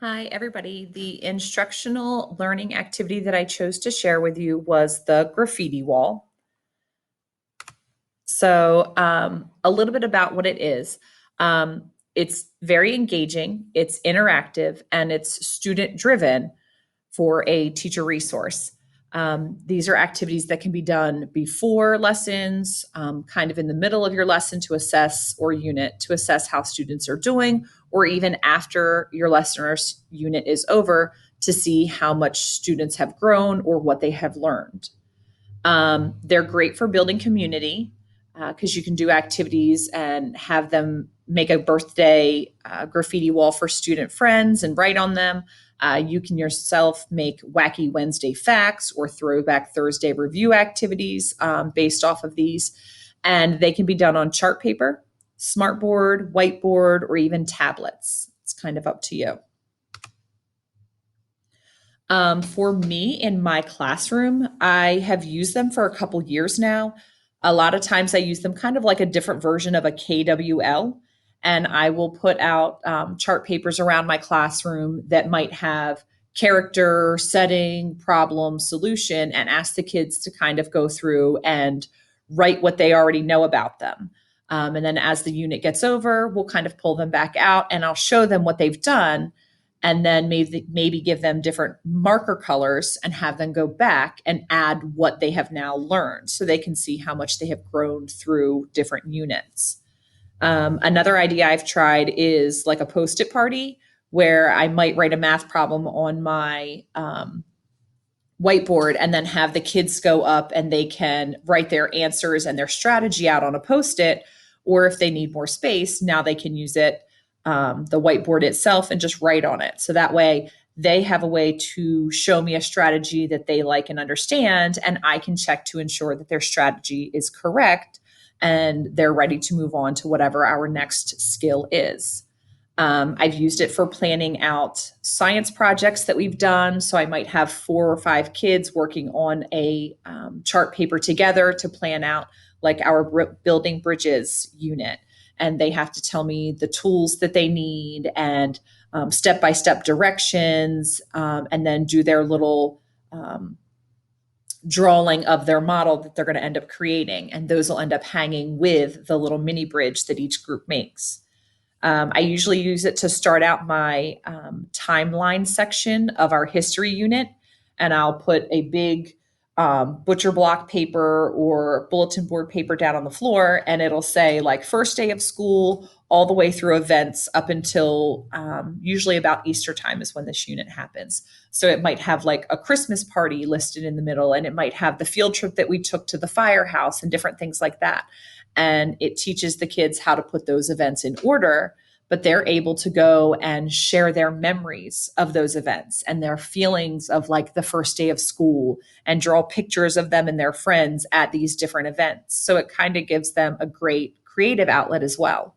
Hi, everybody. The instructional learning activity that I chose to share with you was the graffiti wall. A little bit about what it is. It's very engaging, it's interactive, and it's student driven for a teacher resource. These are activities that can be done before lessons, kind of in the middle of your lesson to assess or unit to assess how students are doing, or even after your lesson or unit is over to see how much students have grown or what they have learned. They're great for building community because you can do activities and have them make a birthday graffiti wall for student friends and write on them. You can yourself make wacky Wednesday facts or throwback Thursday review activities based off of these. And they can be done on chart paper, smartboard, whiteboard, or even tablets. It's kind of up to you. For me in my classroom, I have used them for a couple years now. A lot of times I use them kind of like a different version of a KWL, and I will put out chart papers around my classroom that might have character, setting, problem, solution, and ask the kids to kind of go through and write what they already know about them. And then as the unit gets over, we'll kind of pull them back out and I'll show them what they've done and then maybe give them different marker colors and have them go back and add what they have now learned so they can see how much they have grown through different units. Another idea I've tried is like a post-it party where I might write a math problem on my whiteboard and then have the kids go up and they can write their answers and their strategy out on a post-it. Or if they need more space, now they can use it, the whiteboard itself, and just write on it. So that way they have a way to show me a strategy that they like and understand, and I can check to ensure that their strategy is correct and they're ready to move on to whatever our next skill is. I've used it for planning out science projects that we've done. So I might have 4 or 5 kids working on a chart paper together to plan out like our building bridges unit. And they have to tell me the tools that they need and step by step directions, and then do their little drawing of their model that they're going to end up creating. And those will end up hanging with the little mini bridge that each group makes. I usually use it to start out my timeline section of our history unit, and I'll put a big butcher block paper or bulletin board paper down on the floor, and it'll say like first day of school all the way through events up until usually about Easter time is when this unit happens. So it might have like a Christmas party listed in the middle, and it might have the field trip that we took to the firehouse and different things like that. And it teaches the kids how to put those events in order, but they're able to go and share their memories of those events and their feelings of like the first day of school and draw pictures of them and their friends at these different events. So it kind of gives them a great creative outlet as well.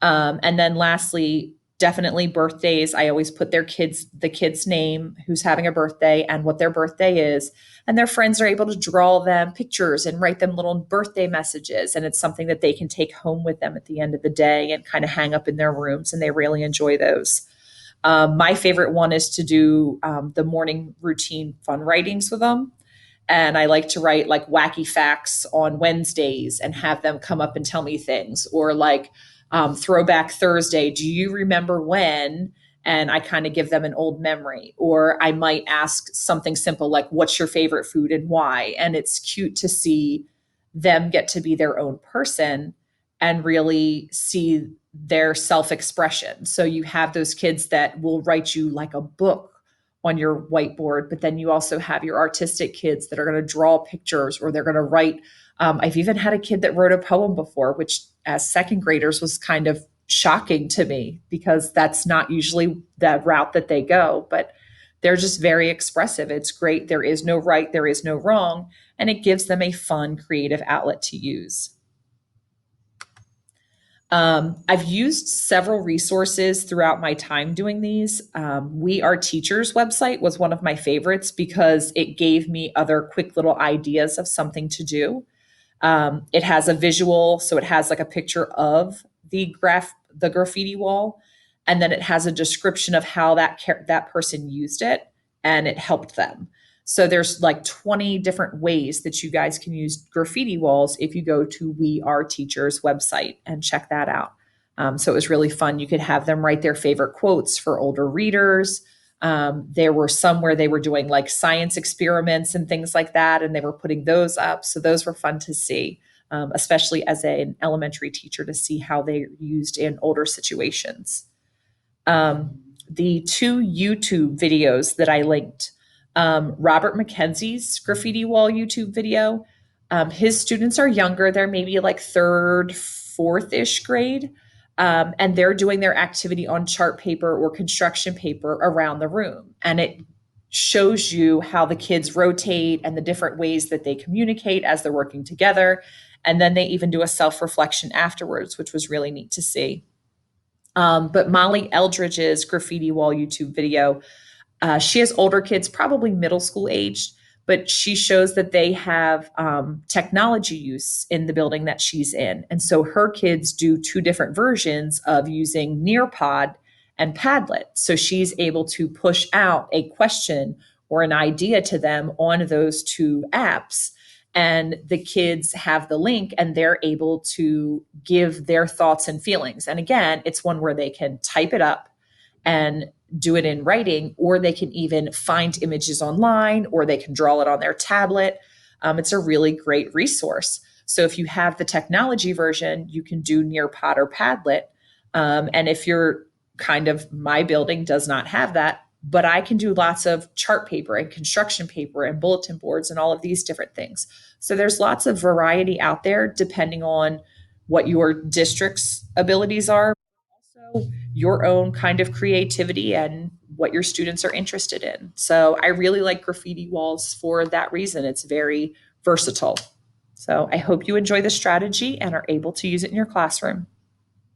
And then lastly, definitely birthdays. I always put the kid's name, who's having a birthday, and what their birthday is. And their friends are able to draw them pictures and write them little birthday messages. And it's something that they can take home with them at the end of the day and kind of hang up in their rooms. And they really enjoy those. My favorite one is to do the morning routine fun writings with them. And I like to write like wacky facts on Wednesdays and have them come up and tell me things, or like throwback Thursday. Do you remember when? And I kind of give them an old memory. Or I might ask something simple like, what's your favorite food and why? And it's cute to see them get to be their own person and really see their self expression. So you have those kids that will write you like a book on your whiteboard, but then you also have your artistic kids that are going to draw pictures or they're going to write. I've even had a kid that wrote a poem before, which as second graders was kind of shocking to me because that's not usually the route that they go, but they're just very expressive. It's great. There is no right, there is no wrong, and it gives them a fun, creative outlet to use. I've used several resources throughout my time doing these. We Are Teachers website was one of my favorites because it gave me other quick little ideas of something to do. It has a visual, so it has like a picture of the graffiti wall, and then it has a description of how that person used it and it helped them. So there's like 20 different ways that you guys can use graffiti walls if you go to We Are Teachers website and check that out. So it was really fun. You could have them write their favorite quotes for older readers. There were some where they were doing like science experiments and things like that, and they were putting those up. So those were fun to see, especially as an elementary teacher, to see how they're used in older situations. The two YouTube videos that I linked, Robert McKenzie's Graffiti Wall YouTube video. His students are younger. They're maybe like third, fourth ish grade. And they're doing their activity on chart paper or construction paper around the room. And it shows you how the kids rotate and the different ways that they communicate as they're working together. And then they even do a self reflection afterwards, which was really neat to see. But Molly Eldridge's Graffiti Wall YouTube video, she has older kids, probably middle school aged, but she shows that they have technology use in the building that she's in. And so her kids do two different versions of using Nearpod and Padlet. So she's able to push out a question or an idea to them on those two apps. And the kids have the link and they're able to give their thoughts and feelings. And again, it's one where they can type it up and do it in writing, or they can even find images online, or they can draw it on their tablet. It's a really great resource. So if you have the technology version, you can do Nearpod or Padlet. And if you're kind of, my building does not have that, but I can do lots of chart paper and construction paper and bulletin boards and all of these different things. So there's lots of variety out there depending on what your district's abilities are, also your own kind of creativity and what your students are interested in. So I really like graffiti walls for that reason. It's very versatile. So I hope you enjoy the strategy and are able to use it in your classroom.